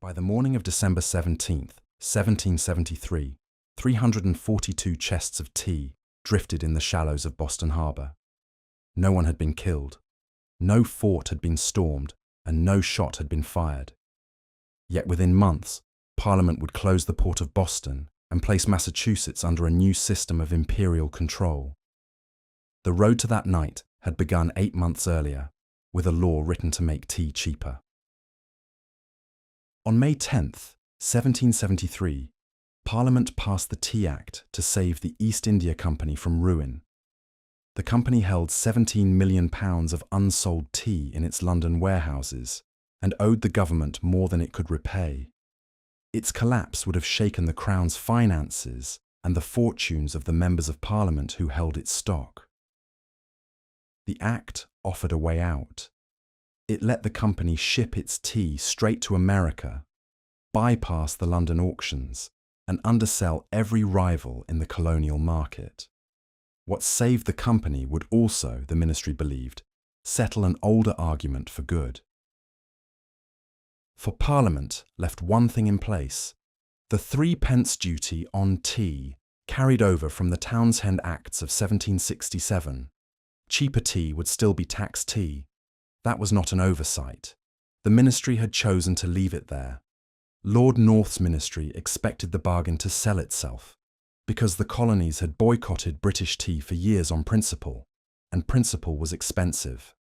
By the morning of December 17th, 1773, 342 chests of tea drifted in the shallows of Boston Harbor. No one had been killed, no fort had been stormed, and no shot had been fired. Yet within months, Parliament would close the port of Boston and place Massachusetts under a new system of imperial control. The road to that night had begun 8 months earlier, with a law written to make tea cheaper. On May 10th, 1773, Parliament passed the Tea Act to save the East India Company from ruin. The company held £17 million of unsold tea in its London warehouses and owed the government more than it could repay. Its collapse would have shaken the Crown's finances and the fortunes of the members of Parliament who held its stock. The Act offered a way out. It let the company ship its tea straight to America, bypass the London auctions, and undersell every rival in the colonial market. What saved the company would also, the ministry believed, settle an older argument for good. For Parliament left one thing in place: the 3p duty on tea carried over from the Townshend Acts of 1767. Cheaper tea would still be taxed tea. That was not an oversight. The ministry had chosen to leave it there. Lord North's ministry expected the bargain to sell itself, because the colonies had boycotted British tea for years on principle, and principle was expensive.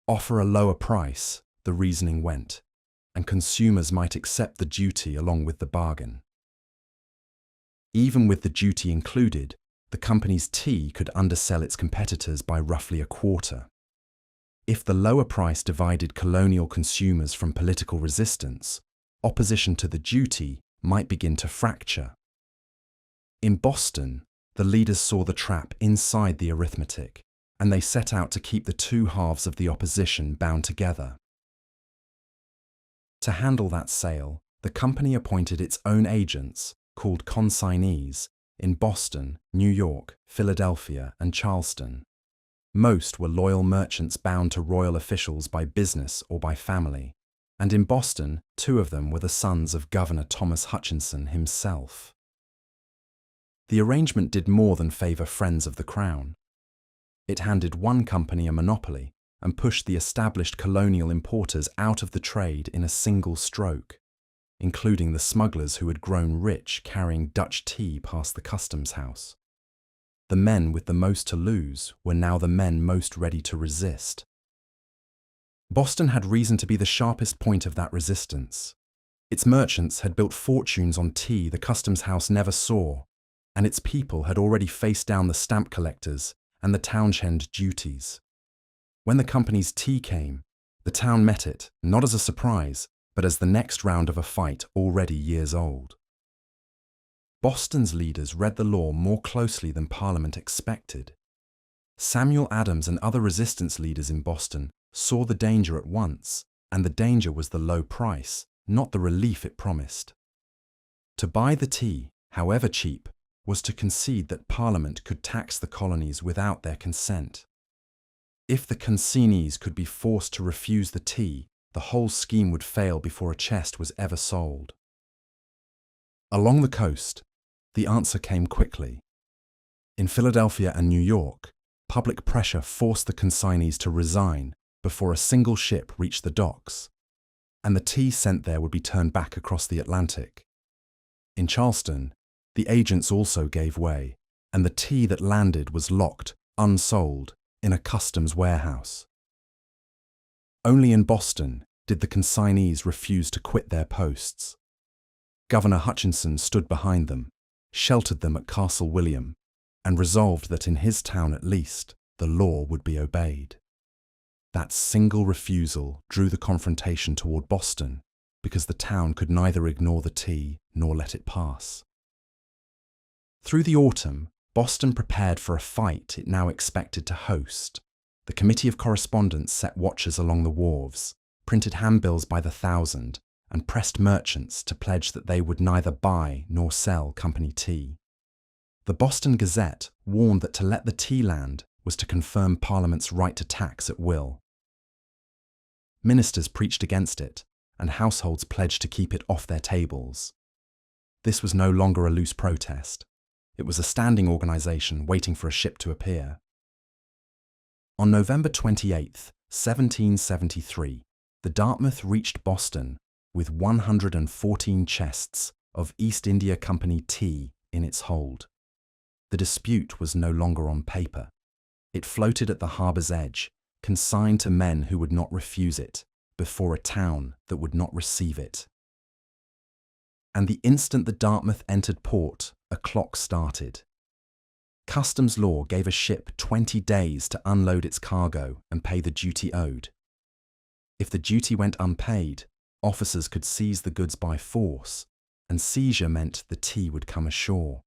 Offer a lower price, the reasoning went, and consumers might accept the duty along with the bargain. Even with the duty included, the company's tea could undersell its competitors by roughly a quarter. If the lower price divided colonial consumers from political resistance, opposition to the duty might begin to fracture. In Boston, the leaders saw the trap inside the arithmetic, and they set out to keep the two halves of the opposition bound together. To handle that sale, the company appointed its own agents, called consignees, in Boston, New York, Philadelphia, and Charleston. Most were loyal merchants bound to royal officials by business or by family, and in Boston, 2 of them were the sons of Governor Thomas Hutchinson himself. The arrangement did more than favour friends of the Crown. It handed one company a monopoly and pushed the established colonial importers out of the trade in a single stroke, including the smugglers who had grown rich carrying Dutch tea past the customs house. The men with the most to lose were now the men most ready to resist. Boston had reason to be the sharpest point of that resistance. Its merchants had built fortunes on tea the customs house never saw, and its people had already faced down the stamp collectors and the Townshend duties. When the company's tea came, the town met it, not as a surprise, but as the next round of a fight already years old. Boston's leaders read the law more closely than Parliament expected. Samuel Adams and other resistance leaders in Boston saw the danger at once, and the danger was the low price, not the relief it promised. To buy the tea, however cheap, was to concede that Parliament could tax the colonies without their consent. If the consignees could be forced to refuse the tea, the whole scheme would fail before a chest was ever sold. Along the coast, the answer came quickly. In Philadelphia and New York, public pressure forced the consignees to resign before a single ship reached the docks, and the tea sent there would be turned back across the Atlantic. In Charleston, the agents also gave way, and the tea that landed was locked, unsold, in a customs warehouse. Only in Boston did the consignees refuse to quit their posts. Governor Hutchinson stood behind them, sheltered them at Castle William, and resolved that in his town at least, the law would be obeyed. That single refusal drew the confrontation toward Boston, because the town could neither ignore the tea nor let it pass. Through the autumn, Boston prepared for a fight it now expected to host. The Committee of Correspondence set watchers along the wharves, printed handbills by the thousand, and pressed merchants to pledge that they would neither buy nor sell company tea. The Boston Gazette warned that to let the tea land was to confirm Parliament's right to tax at will. Ministers preached against it, and households pledged to keep it off their tables. This was no longer a loose protest. It was a standing organisation waiting for a ship to appear. On November 28, 1773, the Dartmouth reached Boston with 114 chests of East India Company tea in its hold. The dispute was no longer on paper. It floated at the harbour's edge, consigned to men who would not refuse it, before a town that would not receive it. And the instant the Dartmouth entered port, a clock started. Customs law gave a ship 20 days to unload its cargo and pay the duty owed. If the duty went unpaid, officers could seize the goods by force, and seizure meant the tea would come ashore.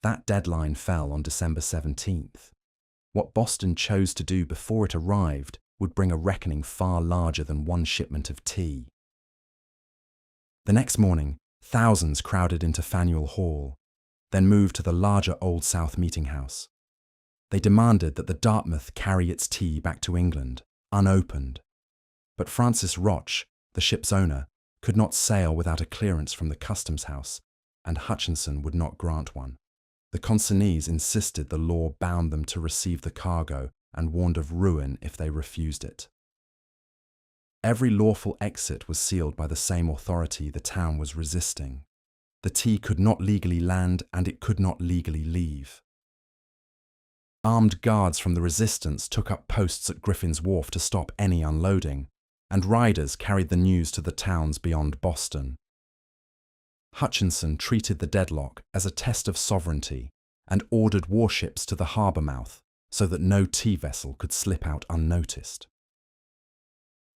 That deadline fell on December 17th. What Boston chose to do before it arrived would bring a reckoning far larger than one shipment of tea. The next morning, thousands crowded into Faneuil Hall, then moved to the larger Old South Meeting House. They demanded that the Dartmouth carry its tea back to England, unopened. But Francis Roch, the ship's owner, could not sail without a clearance from the Customs House, and Hutchinson would not grant one. The consignees insisted the law bound them to receive the cargo and warned of ruin if they refused it. Every lawful exit was sealed by the same authority the town was resisting. The tea could not legally land and it could not legally leave. Armed guards from the resistance took up posts at Griffin's Wharf to stop any unloading, and riders carried the news to the towns beyond Boston. Hutchinson treated the deadlock as a test of sovereignty and ordered warships to the harbour mouth so that no tea vessel could slip out unnoticed.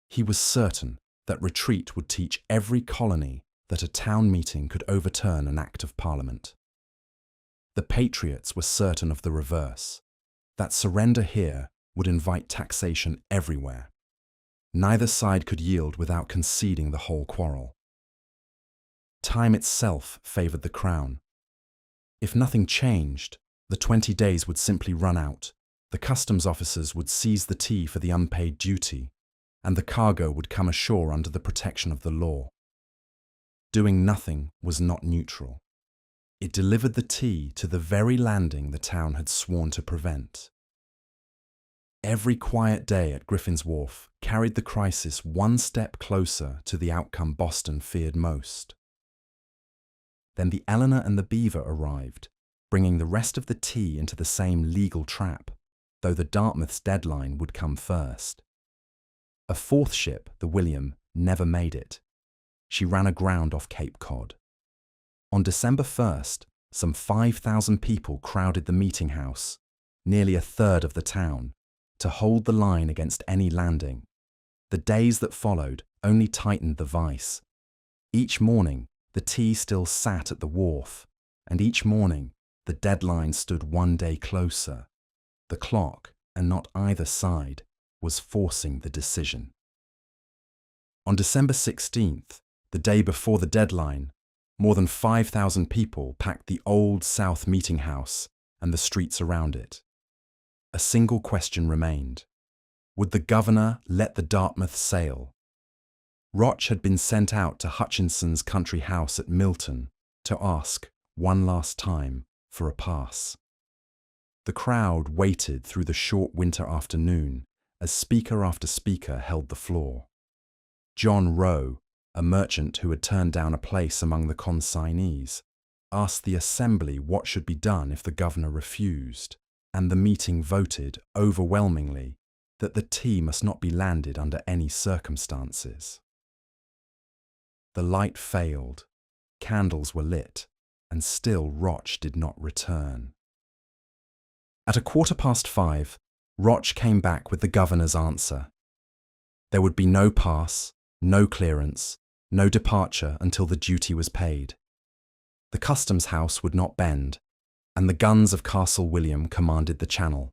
He was certain that retreat would teach every colony that a town meeting could overturn an Act of Parliament. The Patriots were certain of the reverse, that surrender here would invite taxation everywhere. Neither side could yield without conceding the whole quarrel. Time itself favoured the Crown. If nothing changed, the 20 days would simply run out, the customs officers would seize the tea for the unpaid duty, and the cargo would come ashore under the protection of the law. Doing nothing was not neutral. It delivered the tea to the very landing the town had sworn to prevent. Every quiet day at Griffin's Wharf carried the crisis one step closer to the outcome Boston feared most. Then the Eleanor and the Beaver arrived, bringing the rest of the tea into the same legal trap, though the Dartmouth's deadline would come first. A fourth ship, the William, never made it. She ran aground off Cape Cod. On December 1st, some 5,000 people crowded the meeting house, nearly a third of the town, to hold the line against any landing. The days that followed only tightened the vice. Each morning, the tea still sat at the wharf, and each morning, the deadline stood one day closer. The clock, and not either side, was forcing the decision. On December 16th, the day before the deadline, more than 5,000 people packed the Old South Meeting House and the streets around it. A single question remained. Would the governor let the Dartmouth sail? Roch had been sent out to Hutchinson's country house at Milton to ask, one last time, for a pass. The crowd waited through the short winter afternoon as speaker after speaker held the floor. John Rowe, a merchant who had turned down a place among the consignees, asked the assembly what should be done if the governor refused, and the meeting voted overwhelmingly that the tea must not be landed under any circumstances. The light failed, candles were lit, and still Roch did not return. At 5:15, Roch came back with the governor's answer. There would be no pass, no clearance, no departure until the duty was paid. The Customs House would not bend, and the guns of Castle William commanded the channel.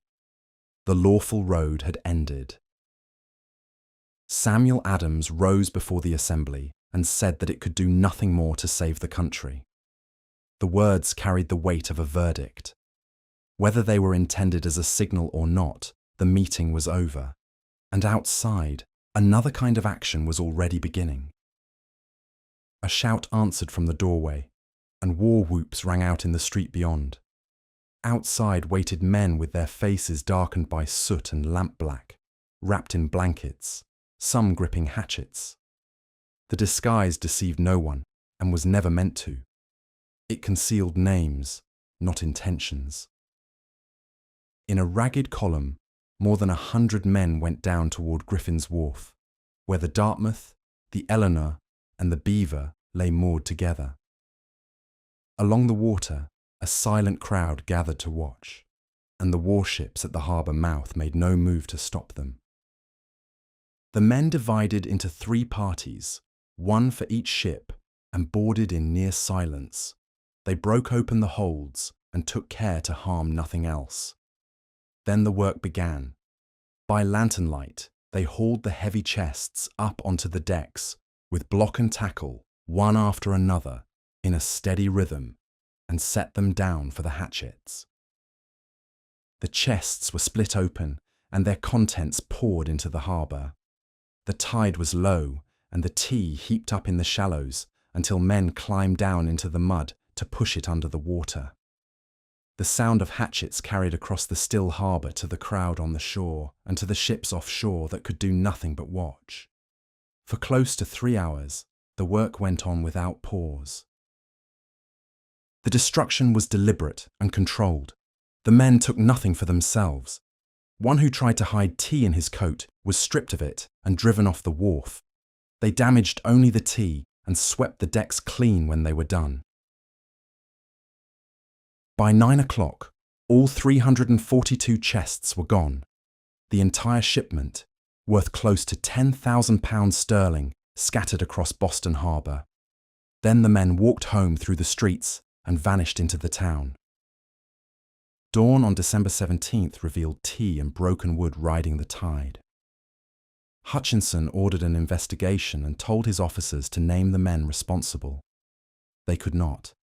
The lawful road had ended. Samuel Adams rose before the assembly and said that it could do nothing more to save the country. The words carried the weight of a verdict. Whether they were intended as a signal or not, the meeting was over, and outside, another kind of action was already beginning. A shout answered from the doorway, and war whoops rang out in the street beyond. Outside waited men with their faces darkened by soot and lampblack, wrapped in blankets, some gripping hatchets. The disguise deceived no one, and was never meant to. It concealed names, not intentions. In a ragged column, more than 100 men went down toward Griffin's Wharf, where the Dartmouth, the Eleanor, and the Beaver lay moored together. Along the water, a silent crowd gathered to watch, and the warships at the harbour mouth made no move to stop them. The men divided into 3 parties, one for each ship, and boarded in near silence. They broke open the holds and took care to harm nothing else. Then the work began. By lantern light, they hauled the heavy chests up onto the decks with block and tackle, one after another, in a steady rhythm, and set them down for the hatchets. The chests were split open, and their contents poured into the harbour. The tide was low, and the tea heaped up in the shallows until men climbed down into the mud to push it under the water. The sound of hatchets carried across the still harbour to the crowd on the shore and to the ships offshore that could do nothing but watch. For close to 3 hours, the work went on without pause. The destruction was deliberate and controlled. The men took nothing for themselves. One who tried to hide tea in his coat was stripped of it and driven off the wharf. They damaged only the tea and swept the decks clean when they were done. By 9 o'clock, all 342 chests were gone. The entire shipment, worth close to £10,000 sterling, scattered across Boston Harbour. Then the men walked home through the streets and vanished into the town. Dawn on December 17th revealed tea and broken wood riding the tide. Hutchinson ordered an investigation and told his officers to name the men responsible. They could not.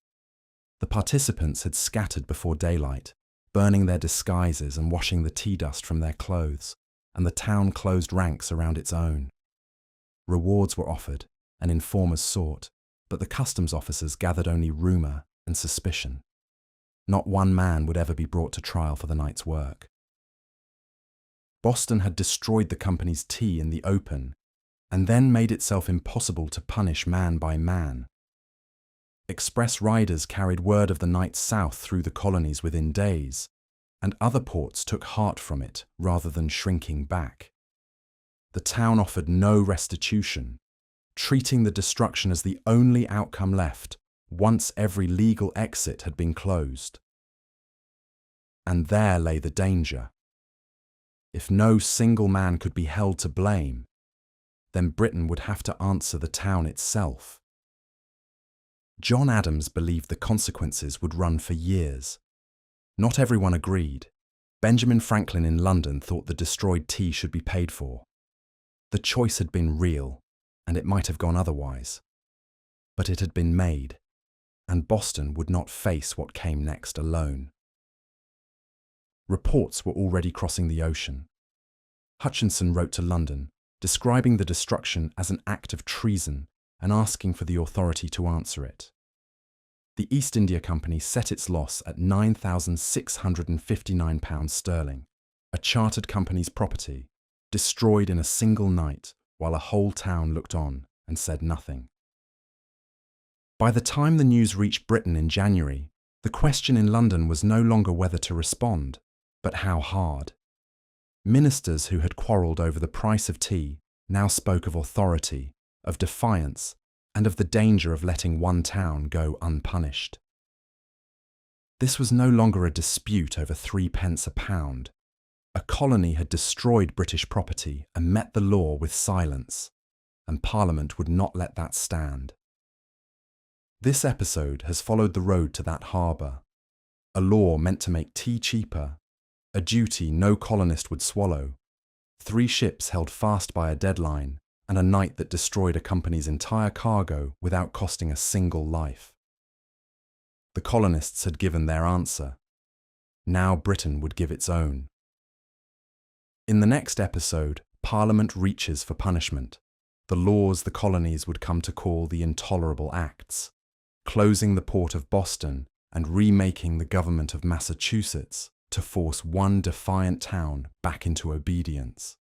The participants had scattered before daylight, burning their disguises and washing the tea dust from their clothes, and the town closed ranks around its own. Rewards were offered, and informers sought, but the customs officers gathered only rumour and suspicion. Not one man would ever be brought to trial for the night's work. Boston had destroyed the company's tea in the open, and then made itself impossible to punish man by man. Express riders carried word of the night south through the colonies within days, and other ports took heart from it rather than shrinking back. The town offered no restitution, treating the destruction as the only outcome left once every legal exit had been closed. And there lay the danger. If no single man could be held to blame, then Britain would have to answer the town itself. John Adams believed the consequences would run for years. Not everyone agreed. Benjamin Franklin in London thought the destroyed tea should be paid for. The choice had been real, and it might have gone otherwise. But it had been made, and Boston would not face what came next alone. Reports were already crossing the ocean. Hutchinson wrote to London, describing the destruction as an act of treason and asking for the authority to answer it. The East India Company set its loss at £9,659 sterling, a chartered company's property, destroyed in a single night while a whole town looked on and said nothing. By the time the news reached Britain in January, the question in London was no longer whether to respond, but how hard. Ministers who had quarrelled over the price of tea now spoke of authority, of defiance, and of the danger of letting one town go unpunished. This was no longer a dispute over 3 pence a pound. A colony had destroyed British property and met the law with silence, and Parliament would not let that stand. This episode has followed the road to that harbour. A law meant to make tea cheaper, a duty no colonist would swallow, 3 ships held fast by a deadline, and a night that destroyed a company's entire cargo without costing a single life. The colonists had given their answer. Now Britain would give its own. In the next episode, Parliament reaches for punishment. the laws the colonies would come to call the Intolerable Acts, closing the port of Boston and remaking the government of Massachusetts to force one defiant town back into obedience.